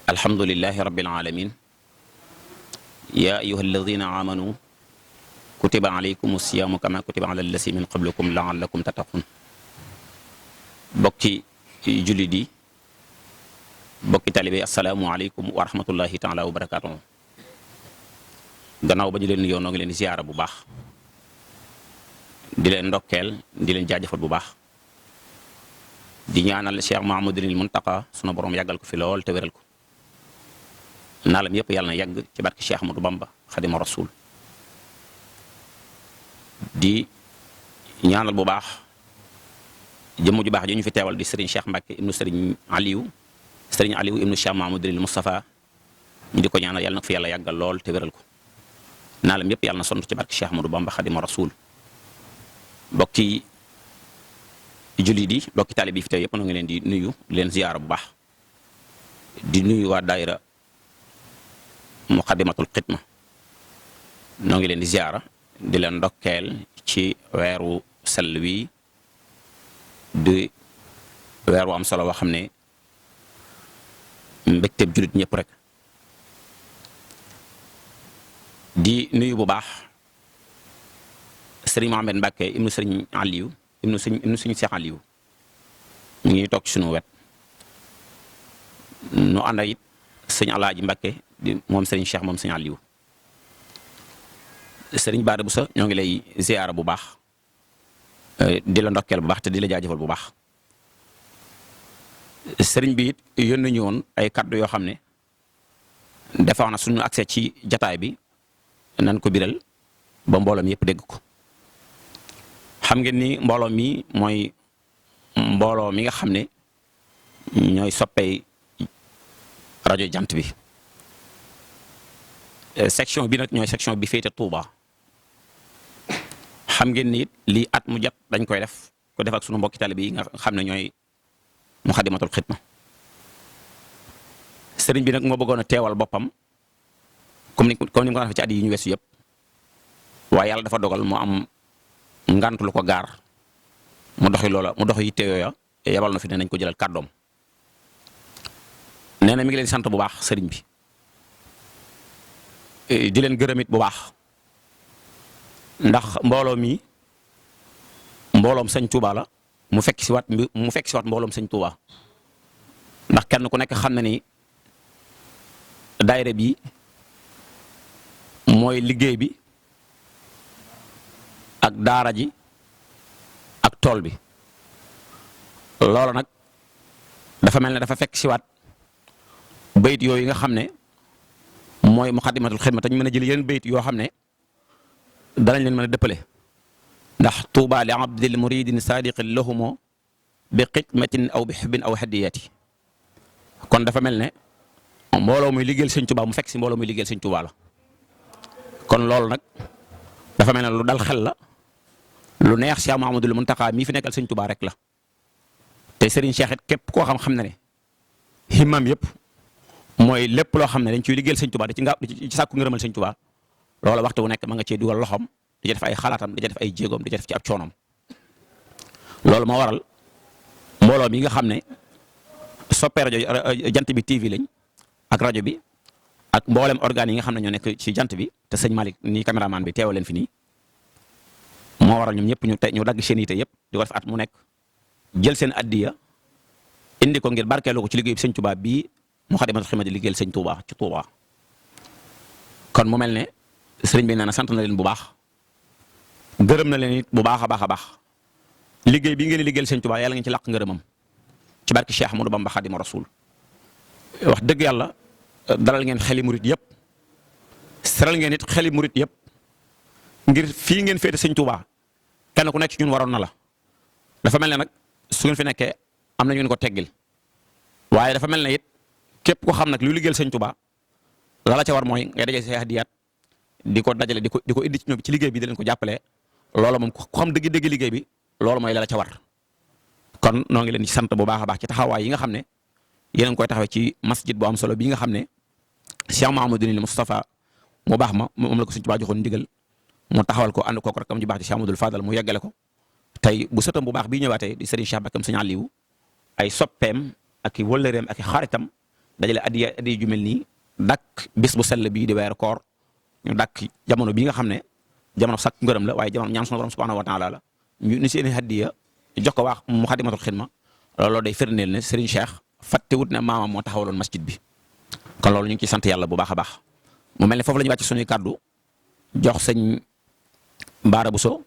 alhamdulillahi rabbil alamin ya ayyuha alladhina amanu kutiba alaykum as-siyamu kama kutiba ala allazina min qablikum la'allakum tattaqun. bokki jullit yi bokki talibe assalaamu aleykum wa rahmatullahi taala wa barakatuh. gannaaw ba ñu leen nuyoo noo ngi leen di ziyaara bu baax di leen ndokkeel di leen jaajëfal bu baax di ñaanal Cheikh Mouhamadoul Mountakha sunu borom yàggal ko fi lool te wéral ko naalam yëpp yàlla na yàgg ci barke Cheikh Ahmadou Bamba Xadima Rasul. di ñaanal bu baax jëmm ju baax ji ñu fi teewal di Serigne Cheikh Mbacke ibnu Serigne Aliou ibnu Cheikh Mouhamadoul Moustapha ñu di ko ñaanal yàlla na ko fi yàlla yàggal lool te wéral ko naalam yëpp yàlla na sont ci barke Cheikh Ahmadou Bamba Xadima Rasul. bokki jullit yi bokki taalib yi fi teew yëpp noo ngi leen di nuyu di leen ziyaara bu baax di nuyu waa daayira Muqaddimatul Xidma noo ngi leen di ziyaara di leen ndokkeel ci weeru sell wi di weer wu am solo woo xam ne mbégteeb jullit ñëpp rek di nuyu bu baax Serigne Mohamed Mbacke ibnu Serigne Aliou ibnu suñu Cheikh Aliou mu ngi toog ci sunu wet nu ànd it sëñ Alaaji Mbacke di moom Serigne Cheikh moom sëñ Aliou Serigne Bara Boussa ñoo ngi lay ziyaara bu baax di la ndokkeel bu baax te di la jaajëfal bu baax Serigne bi it yónni ñu woon ay kaddu yoo xam ne defoon na suñu accès ci jataay bi nan ko biral ba mbooloom yëpp dégg ko. xam ngeen ni mbooloo mi mooy mbooloo mi nga xam ne ñooy soppey rajo jant bi section bi nag ñooy section bi féete Touba xam ngeen ni it lii at mu jot dañ koy def ko def ak sunu mbokki taalibe yi nga xam ne ñooy Muxaddamatul Xidma. sëriñ bi nag moo bëggoon a teewal boppam comme ni mu ko defee ci at yi ñu weesu yëpp waaye yàlla dafa dogal mu am ngant lu ko gaar mu doxi loola mu doxi yitte yooya yabal na fi ne nañ ko jëlal kàddoom. nee na mi ngi leen sant bu baax sëriñ bi di leen gërëmit bu baax ndax mbooloo mi mbooloom sëñ Touba la mu fekk si waat mbooloom sëñ Touba ndax kenn ku nekk xam na ni daayira bi mooy liggéey bi ak daara ji ak tool bi loolu nag dafa mel ne dafa fekk siwaat bayit yooyu nga xam ne mooy Muxaddamatul Xidma te ñu mën a jël yeneen bayit yoo xam ne danañ leen mën a dëppale ndax tuuba li abdil muridin sadiqin lahumo bi xidmatin aw bi xubbin aw hadiyati kon dafa mel ne mbooloo muy liggéeyal sëñ Tuubaa mu fekk si mbooloo muy liggéeyal sëñ Tuubaa la kon loolu nag dafa mel ne lu dal xel la lu neex Cheikh Mouhamadoul Mountakha mii fi nekkal sëñ Touba rek la te Serigne Cheikh it képp koo xam ne himmam yëpp mooy lépp loo xam ne dañ ciy liggéeyal sëñ Touba di ci sàkku ngërëmal sëñ Touba loola waxtu wu nekk ma nga cee dugal loxoom di ca def ay xalaatam di ca def ay jéegoom di ca def ci ab coonoom. loolu moo waral mbooloo mi nga xam ne soppee rajo jant bi TV lañ ak rajo bi ak mboolem organes yi nga xam ne ñoo nekk ci jant bi te sëñ Malick nii caméraman bi teewal leen fi nii. moo waral ñoom ñëpp ñu dagg seen yite yëpp di ko def at mu nekk jël seen addiya indi ko ngir barkeeloo ko ci liggéey bi sëñ Touba bii Muxaddamatul Xidma di liggéeyal sëñ Touba ci Touba. kon mu mel ne sëriñ bi nee na sant na leen bu baax gërëm na leen it bu baax a baax a baax liggéey bii ngeen di liggéeyal sëñ Touba yàlla ngeen ci làq ngërëmam ci barke Cheikh Ahmadou Bamba Xadima Rasul. wax dëgg yàlla dalal ngeen xeli murit yëpp seral ngeen it xeli murit yëpp ngir fii ngeen féete sëñ Touba. kenn ku nekk ci ñun waroon na la dafa mel ne nag su ngeen fi nekkee am na ñu ko teggil waaye dafa mel ne it képp ko xam nag lu liggéeyal sëñ Touba la ca war mooy ngay dajale say hadiyaat di ko dajale di ko indi ci ñoom ci liggéey bi di leen ko jàppale loolu moom ku xam dëgg liggéey bi loolu mooy la ca war. kon noo ngi leen ci sant bu baax a baax ci taxawaay yi nga xam ne yéen a ngi koy taxawee ci masjid bu am solo bii nga xam ne Cheikh Mouhamadoul Moustapha mu baax ma moom la ko sëñ Touba joxoon ndigal mu taxawal ko ànd kook rakam ju baax di Cheikh Amadou Fadal mu yeggale ko tey bu sëtam bu baax bii ñëwaatee di Serigne Cheikh Bakam Sëñ Aliou ay soppeem ak i wëllëreem ak i xaritam dajale addiya ju mel nii dàkk bis bu sell bii di weeru koor ñu dàkk jamono bii nga xam ne jamono sakk ngërëm la waaye jamono ñaan sunu borom subhanahu wa taala la ñu ni seen addiya jox ko waa Muxaddamatul Xidma loolu day firndeel ne Serigne Cheikh fàttewut ne maamam moo taxawaloon masjid bi kon loolu ñu ngi ciy sant yàlla bu baax a baax mu mel ne foofu la ñu wàcc suñuy kàddu jox sëñ Baara Bousso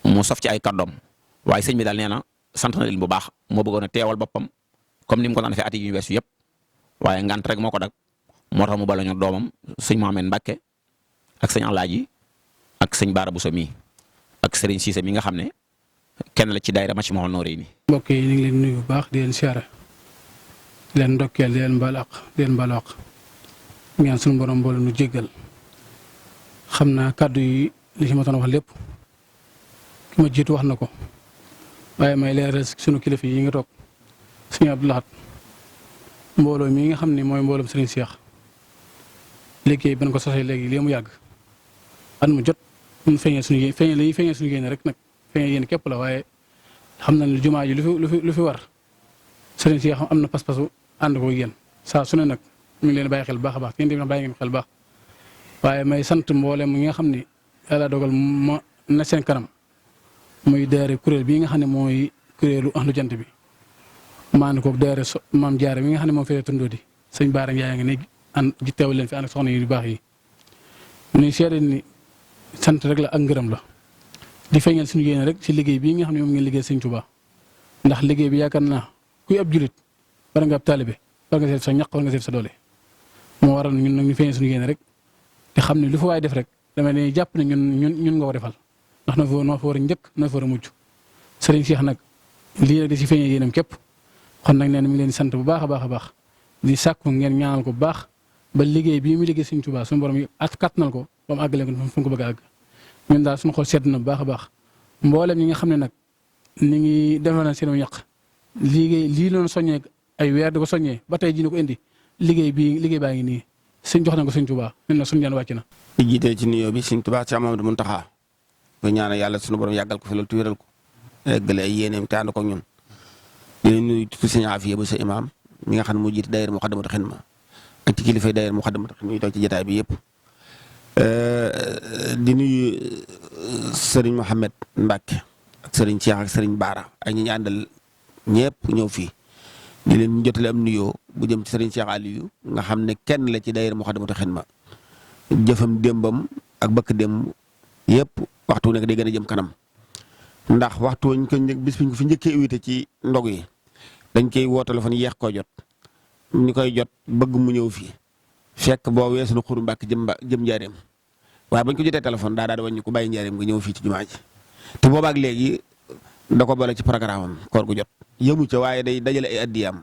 mu sof ci ay kàddoom waaye sëñ bi daal nee na sant na leen bu baax moo bëggoon a teewal boppam comme ni mu ko daan defee at yi ñu weesu yëpp waaye ngant rek moo ko dag moo tax mu bala ñu doomam sëñ Mohamed Mbacke ak sëñ Alaaji ak sëñ Baara Bousso mii ak Serigne Cissé mi nga xam ne kenn la ci daayira Majmahun Nurayni. mbokk yi ñu ngi leen nuyu bu baax di leen siyaare di leen ndokkeel di leen baal àq ñaan suñu borom mbooloo nu jéggal xam naa kàddu yi li ci ma doon wax lépp ki ma jiitu wax na ko waaye may leeral sunu kilifa yi nga toog sëñ Abdou Lahad mbooloo mi nga xam ne mooy mbooloom Serigne Cheikh liggéey bi ko sosee léegi lii mu yàgg at mu jot ñun feeñee suñu yéene rek nag feeñee yéen képp la waaye xam na ne jumaa ji lu fi war Serigne Cheikh am na pas-pasu ànd ko yéen saa su ne nag ñu ngi leen bàyyi xel baax a baax yéen tamit bàyyi ngeen xel baax waaye may sant mboolem mi nga xam ne yàlla dogal ma na seen kanam muy daare kuréel bii nga xam ne mooy kuréelu Ahlu Jant bi maanaam kooku daare maam Jaara mi nga xam ne moom fee tundoo di sëñ Baara Ndiaye nga ne ànd ji teewal leen fi ànd ak soxna yu baax yi ñuy seede ni sant rek la ak ngërëm la di feeñal suñu yéene rek ci liggéey bii nga xam ne moom ngeen liggéey sëñ Tuubaa ndax liggéey bi yaakaar naa kuy ab julit war nga ab taalibe war nga seet sa ñaq war nga seet sa doole moo waral ñun nag ñu feeñal suñu yéene rek te xam ne lu fa waay def rek damay ne jàpp ne ñun nga ko defal ndax noo fa war a njëkk noo fa war a mujj Serigne Cheikh nag lii rek di ci feeñee yéenam képp kon nag nee na mi ngi leen di sant bu baax a baax a baax di sàkku ngeen ñaanal ko bu baax ba liggéey bii mu liggéey Sëriñ Tuubaa suñu borom yi at kattanal ko ba mu àggale ko fu mu ko bëgg a àgg ñun daal suñu xol sedd na bu baax a baax mboolem ñi nga xam ne nag ni ngi defal na seen ñaq lii loon soññee ay weer di ko soññee ba tey jii ni ko indi liggéey baa ngi nii sëñ jox na ko Sëriñ Tuubaa ñun nag suñu jaan wàcc na. di jiite ci nuyoo bi Sëriñ Tuubaa Séex Mamadu Muntaxaa ko ñaanal yàlla suñu borom yàggal ko fi loolu tuwéral ko eggale ay yéeneem te ànd ko ñun di leen nuyu tuuti Sëriñ Afiya ba sa imaam mi nga xam ne moo jiite daayira Muxaddamatul Xidma ak ci kilifay daayira Muxaddamatul Xidma yi toog ci jotaay bi yëpp di nuyu Serigne Mohamed Mbacke ak Serigne Cheikh ak Serigne Baara ak ñi ñu àndal ñëpp ñëw fii di leen jotale am nuyoo bu jëm ci Serigne Cheikh Aliou nga xam ne kenn la ci daayira Muxaddamatul Xidma jëfam démbam ak bëkk démb yëpp waxtu nekk day gën a jëm kanam ndax waxtu wañ ko bis biñ ko fi njëkkee invité ci ndog yi dañ koy woo téléphone yeex koo jot ñu koy jot bëgg mu ñëw fii fekk boo weesu na xuru Mbàkke jëm njaareem waaye bañ ko jotee téléphone daa daal di wàññi ko bàyyi njaareem nga ñëw fii ci jumaa ji te boobaak léegi da ko boole ci programme am koor gu jot yëmu ca waaye day dajale ay addiyaam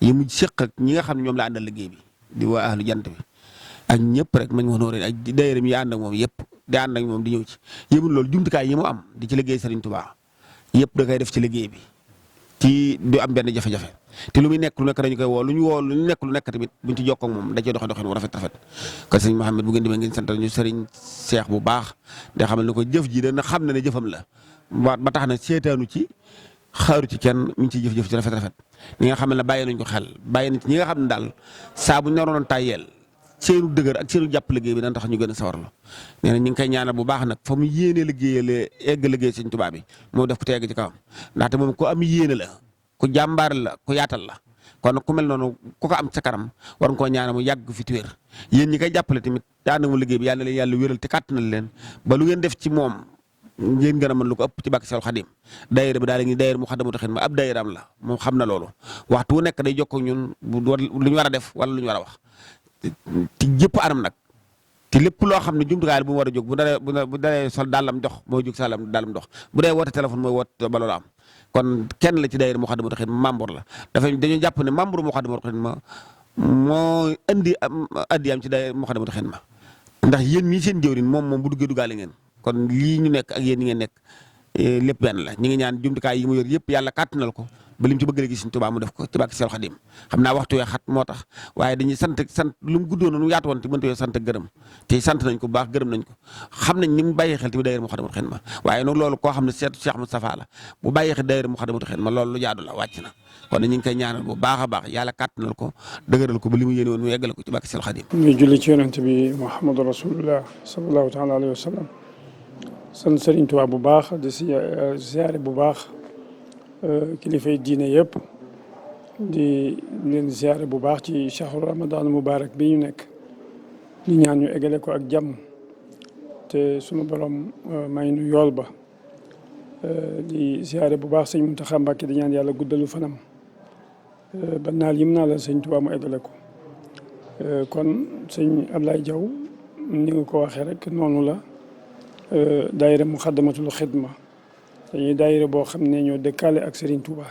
yëmu séq ak ñi nga xam ne ñoom la àndal liggéey bi di waa Ahlu Jant bi ak ñëpp rek mañ wax ak daayira yi ànd ak moom yëpp di ànd ak moom di ñëw ci yëmul loolu jumtukaay yi mu am di ci liggéey Serigne Touba yëpp da koy def ci liggéey bi ci du am benn jafe-jafe te lu muy nekk lu nekk dañu koy woo lu ñu nekk lu nekk tamit buñ ci jokkoo ak moom da cee doxin wu rafet kon sëñ Mouhamed bu ngeen demee ngeen santal ñu Serigne Cheikh bu baax de xamal ne ko jëf ji dana xam na ne jëfam la ba tax na seetaanu ci xaaru ci kenn mi ngi ciy jëf-jëf ci rafet ñi nga xam ne bàyyi nañ ko xel bàyyi nañ ci ñi nga xam ne daal saa bu ñoroon tàyyeel seenu dëgër ak seenu jàpp liggéey bi dana tax ñu gën a sawarlu nee na ñu ngi koy ñaanal bu baax nag fa mu yéenee liggéeyale egg liggéey Sëñ Tuubaa bi moo def ko tegg ci kawam ndaxte moom ku am yéene la ku jàmbaar la ku yaatal la kon ku mel noonu ku ko am sa kanam war nga koo ñaanal mu yàgg fi tuwér yéen ñi koy jàppale tamit daana mu liggéey bi yàlla leen yàlla wéral te kàttanal leen ba lu ngeen def ci moom ngeen gën a mën lu ko ëpp ci bàkk Seexul Xadim daayira bi daal ngi daayira Muxaddamatul Xidma ab daayiraam la moom xam na loolu waxtu wu nekk day jokkoo ñun lu ñu war a def wala lu ñu war a wax ci jëpp anam nag te lépp loo xam ne jumtukaay la bu mu war a jóg bu daree sol dàllam dox mooy jóg salam dàllam dox bu dee woote téléphone mooy woote ba loolu am kon kenn la ci daayira Muxaddamatul Xidma membre la dañoo jàpp ne membre Muxaddamatul Xidma moo indi addiyaam ci daayira Muxaddamatul Xidma ndax yéen mii seen jëwriñ moom bu duggee duggaale ngeen kon lii ñu nekk ak yéen ñi ngeen nekk lépp benn la ñu ngi ñaan jumtukaay yi mu yor yëpp yàlla kàttanal ko ba lim ci bëgg léegi Sëriñ Tuubaa mu def ko ci barke Seex Xaadim xam naa waxtu wee xat moo tax waaye dañuy sant lu mu guddoon nu yaatu woon te mënta yoo sant gërëm te sant nañ ko bu baax gërëm nañ ko xam nañ ni mu bàyyi xel te daayira Moukhaddamatoul Khidma waaye nag loolu koo xam ne seetu Cheikh Moustapha la bu bàyyi xel daayira Moukhaddamatoul Khidma loolu lu jaadu la wàcc na kon ñu ngi koy ñaanal bu baax a baax yàlla kàttanal ko dëgëral ko ba li mu yéene woon mu yeggale ko ci barke Seex Xaadim ñu julli ci yonent bi Muhammadu Rasulullah sallallahu taala alayhi wa sallam sant Sëriñ Tuubaa bu baax di siyaare bu baax kilifay diine yëpp di leen siyaare bu baax ci shahru Ramadan mubarak bi ñu nekk di ñaan ñu eggale ko ak jàmm te sunu borom may nu yool ba di siyaare bu baax sëñ Muntaxa Mbàkke di ñaan yàlla guddalu fanam ba naal yim naa la sëñ Tuubaa mu eggale ko kon sëñ Ablaye Diaw ni nga ko waxee rek noonu la daayira Moukhaddamatoul Khidma dañuy daayira boo xam ne ñoo dëkkaale ak Serigne Touba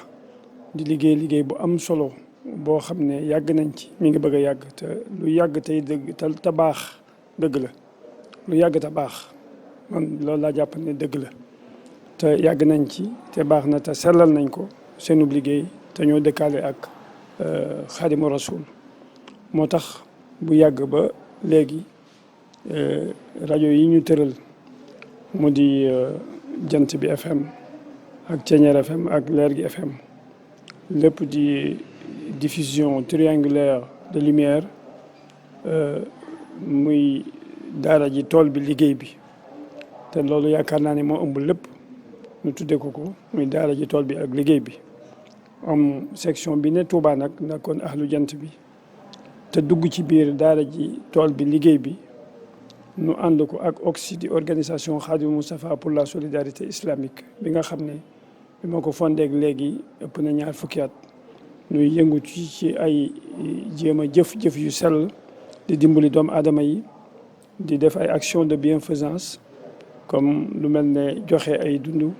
di liggéey bu am solo boo xam ne yàgg nañ ci mi ngi bëgg a yàgg te lu yàgg tey dëgg te baax dëgg la lu yàgg te baax man loolu laa jàpp ne dëgg la te yàgg nañ ci te baax na te sellal nañ ko seenub liggéey te ñoo dëkkaale ak Xaadimu Rasuul moo tax bu yàgg ba léegi rajo yi ñu tëral mu di Jant bi FM ak Ceeñeer FM ak Leer gi FM lépp di diffusion triangulaire de lumière muy daara ji tool bi liggéey bi te loolu yaakaar naa ne moo ëmb lépp ñu tuddee ko muy daara ji tool bi ak liggéey bi am section bi ne Touba nag nekkoon ahlu Jant bi te dugg ci biir daara ji tool bi liggéey bi nu ànd ko ak OXI di organisation Khadimou Moustapha pour la solidarité islamique bi nga xam ne bi ma ko fondé ak léegi ëpp na 20 fukki at ñuy yëngu ci ay jéem a jëf yu sell di dimbali doomu aadama yi di def ay action de bienfaisance comme lu mel ne joxe ay dund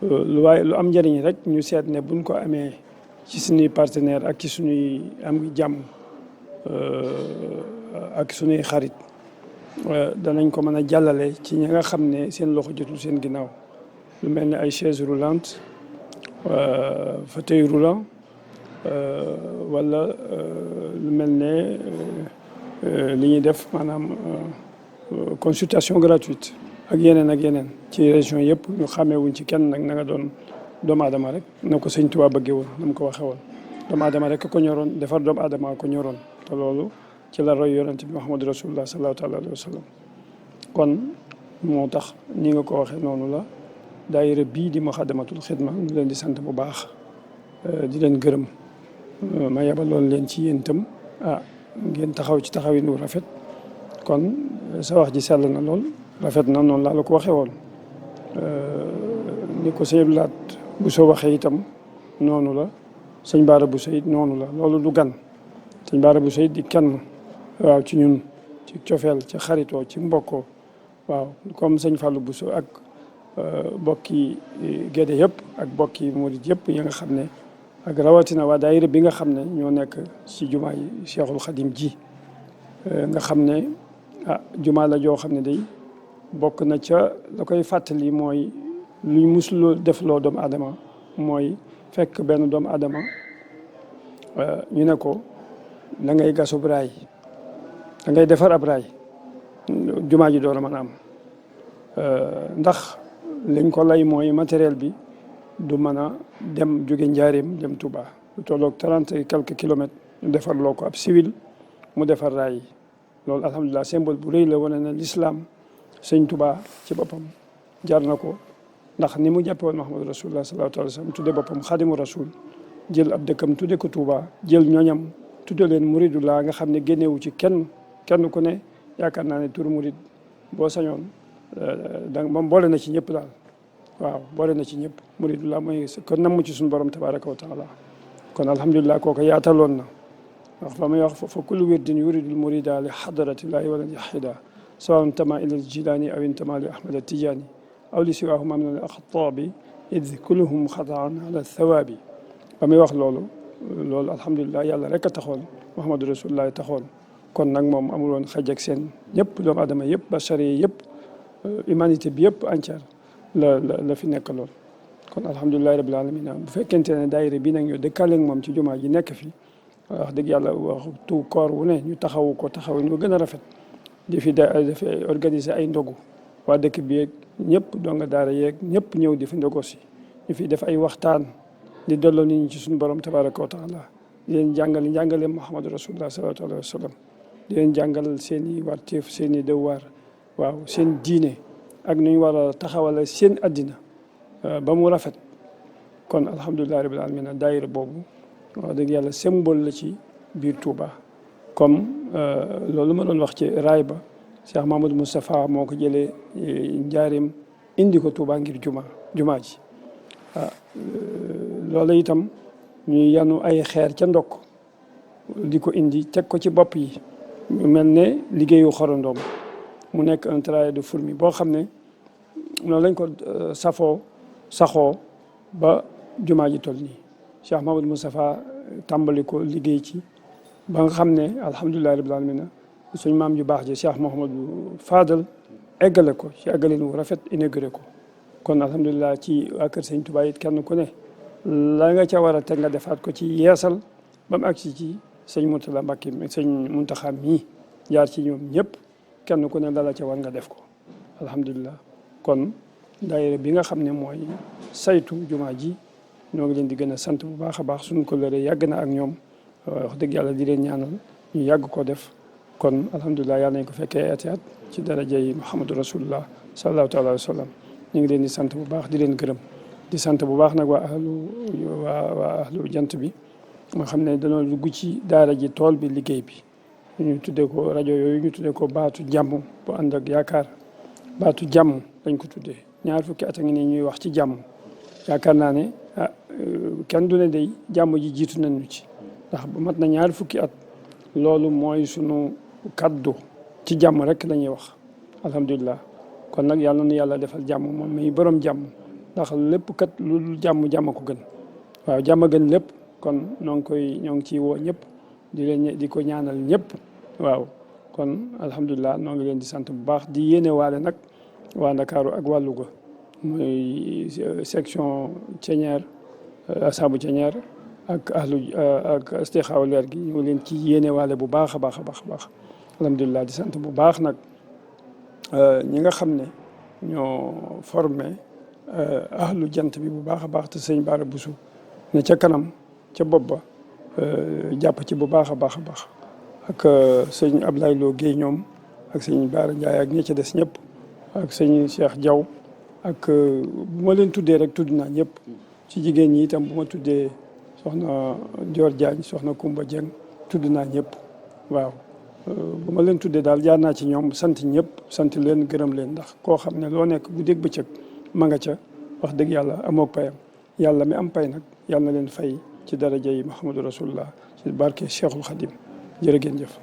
lu am njëriñ rek ñu seet ne buñ ko amee ci suñuy partenaire ak ci suñuy am jàmm ak suñuy xarit danañ ko mën a jàllale ci ñi nga xam ne seen loxo jotul seen ginnaaw lu mel ne ay chaise roulante fauteuil roulant wala lu mel ne li ñuy def maanaam consultation gratuite ak yeneen ci région yëpp ñu xàmmee wuñ ci kenn nag na nga doon doomu aadama rek na ko sëñ Tuubaa bëggee woon na mu ko waxee woon doomu aadama rek ko ñoroon defar doomu aadama ko ñoroon te loolu ci la roy yonent bi Muhammadu Rasulullah sallallahu taala alayhi wa sallam kon moo tax ni nga ko waxee noonu la daayira bii di Moukhaddamatoul Khidma ñu leen di sant bu baax di leen gërëm ma yebaloon leen ci yéen itam ngeen taxaw ci taxawinu rafet kon sa wax ji sell na lool rafet na noonu laa la ko waxee woon ni ko sëñ Abdou bu soo waxee itam noonu la sëñ Baara bu Seyid noonu la loolu du gan sëñ Baara bu Seyid di kenn waaw ci ñun ci cofeel ci xaritoo ci mbokkoo waaw comme sëñ Fallou Bousso ak bokki Gédé yëpp ak bokki murid yëpp yi nga xam ne ak rawatina waa daayira bi nga xam ne ñoo nekk ci jumaa yi Cheikhul Khadim ji nga xam ne jumaa la joo xam ne day bokk na ca la koy fàttali mooy luy musuloo def loo doomu aadama mooy fekk benn doomu aadama ñu ne ko da ngay gasub raay da ngay defar ab raay jumaa ji door a mën a am ndax liñ ko lay mooy matériel bi du mën a dem jóge Njaaréem dem Touba lu tolloog 30 et quelques kilomètres ñu defar loo ko ab civil mu defar raay yi loolu alhamdulilah symbole bu rëy la wane na l'islam sëñ Touba ci boppam jar na ko ndax ni mu jàppe woon Muhammadu Rasulullah sallallahu alayhi wa sallam tudde boppam Xaadimu Rasul jël ab dëkkam tudde ko Touba jël ñooñam tudde leen muridullah nga xam ne génnewu ci kenn ku ne yaakaar naa ne turu murid boo sañoon moom boole na ci ñëpp daal waaw boole na ci ñëpp muridullah mooy kon namm ci suñu borom tabaraka wa taala kon alhamdulilah kooku yaataloon na wax fa may wax fa kullu wirdin yuridul murida li hadratillahi walan yahida sawa intama ila al-jilani aw intama li ahmad at-tijani aw li siwahuma min al-axtaabi id kulluhum xataan ala thawaabi ba muy wax loolu alhamdulilah yàlla rek a taxoon Muhammadu Rasulullah taxoon kon nag moom amul woon xaj ak seen ñëpp doomu aadama yëpp bachari yëpp humanité bi yëpp entière la fi nekk lool kon alhamdulilahi rabbil alamin bu fekkente ne daayira bi nag ñoo dëkkaaleeg moom ci jumaa ji nekk fi wax dëgg yàlla waxtu koor wu ne ñu taxawu ko taxawu ñu gën a rafet di fi dafay organiser ay ndogu waa dëkk bi yeeg ñëpp donga daara yeeg ñëpp ñëw di fi ndogo si ñu fi def ay waxtaan di delloo nit ñi ci suñu borom tabaraka wa taala di leen jàngal njàngale Muhammadu rasulullah sallallahu alayhi wa sallam di leen jàngal seen i warteef seen i devoir waaw seen diine ak nu ñu war a taxawale seen addina ba mu rafet kon alhamdulilah rabbil alamin daayira boobu wax dëgg yàlla symbole la ci biir Touba comme loolu ma doon wax ci raay ba Cheikh Mamadou Moustapha moo ko jëlee njaareem indi ko Touba ngir jumaa ji loolu itam ñuy yanu ay xeer ca ndokk di ko indi teg ko ci bopp yi mel ne liggéeyu xorondoom mu nekk un travail de fourmi boo xam ne noonu lañ ko saxoo ba jumaa ji toll nii Cheikh Mamadou Moustapha tàmbali ko liggéey ci ba nga xam ne alhamdulilahi rabbil alamin suñ maam ju baax ji Cheikh Mouhamadou Fadal eggale ko ci eggalin wu rafet inauguré ko kon alhamdulilah ci waa kër Sëñ Tuubaa it kenn ku ne la nga ca war a teg nga defaat ko ci yeesal ba mu agsi ci sëñ Mourtada Mbacké sëñ Muntaxa mii jaar ci ñoom ñëpp kenn ku ne la ca war nga def ko alhamdulilah kon daayira bi nga xam ne mooy saytu jumaa ji ñoo ngi leen di gën a sant bu baax a baax suñu ko lëre yàgg na ak ñoom wax dëgg yàlla di leen ñaanal ñu yàgg ko def kon alhamdulilah yàlla nañ ko fekkee ati at ci daraja yi Muhammadu rasulullah sallallahu taala wa sallam ñu ngi leen di sant bu baax di leen gërëm di sant bu baax nag waa ahlu jant bi nga xam ne dañoo dugg ci daara ji tool bi liggéey bi ñu tuddee ko rajo yooyu ñu tuddee ko baatu jàmm bu ànd ak yaakaar baatu jàmm dañ ko tuddee 20 fukki at a ngi nii ñuy wax ci jàmm yaakaar naa ne kenn du ne day jàmm ji jiitu nañu ci ndax bu mat na 20 fukki at loolu mooy sunu kaddu ci jàmm rek la ñuy wax alhamdulilah kon nag yàlla na yàlla defal jàmm moom muy borom jàmm ndax lépp kat lu jàmm ko gën waaw jàmm gën lépp kon ñoo ngi ciy woo ñëpp di ko ñaanal ñëpp waaw kon alhamdulilah noo ngi leen di sant bu baax di yéene waale nag waa Ndakaaru ak waa Louga muy section Thiéniere Saabu Thiéniere ak Istixaaw leer gi ñu leen ci yéene waale bu baax a baax a baax a baax alhamdulilah di sant bu baax nag ñi nga xam ne ñoo formé ahlu jant bi bu baax a baax te sëñ Bara Bousso ne ca kanam ca bopp ba jàpp ci bu baax a baax a baax ak sëñ Ablaye Lo Guèye ñoom ak sëñ Bara Ndiaye ak ñi ca des ñëpp ak sëñ Cheikh Diaw ak bu ma leen tuddee rek tudd naa ñëpp ci jigéen ñi itam bu ma tuddee soxna Dior Diagne soxna Koumba Dieng tudd naa ñëpp waaw bu ma leen tuddee daal jaar naa ci ñoom sant ñëpp sant leen gërëm leen ndax koo xam ne loo nekk bu dégg bëccëg ma nga ca wax dëgg yàlla amoo payam yàlla mi am pay nag yàlla na leen fay ci daraja yi Muhammadu rasulullah ci barke Cheikhul Khadim jërë ngeen jëf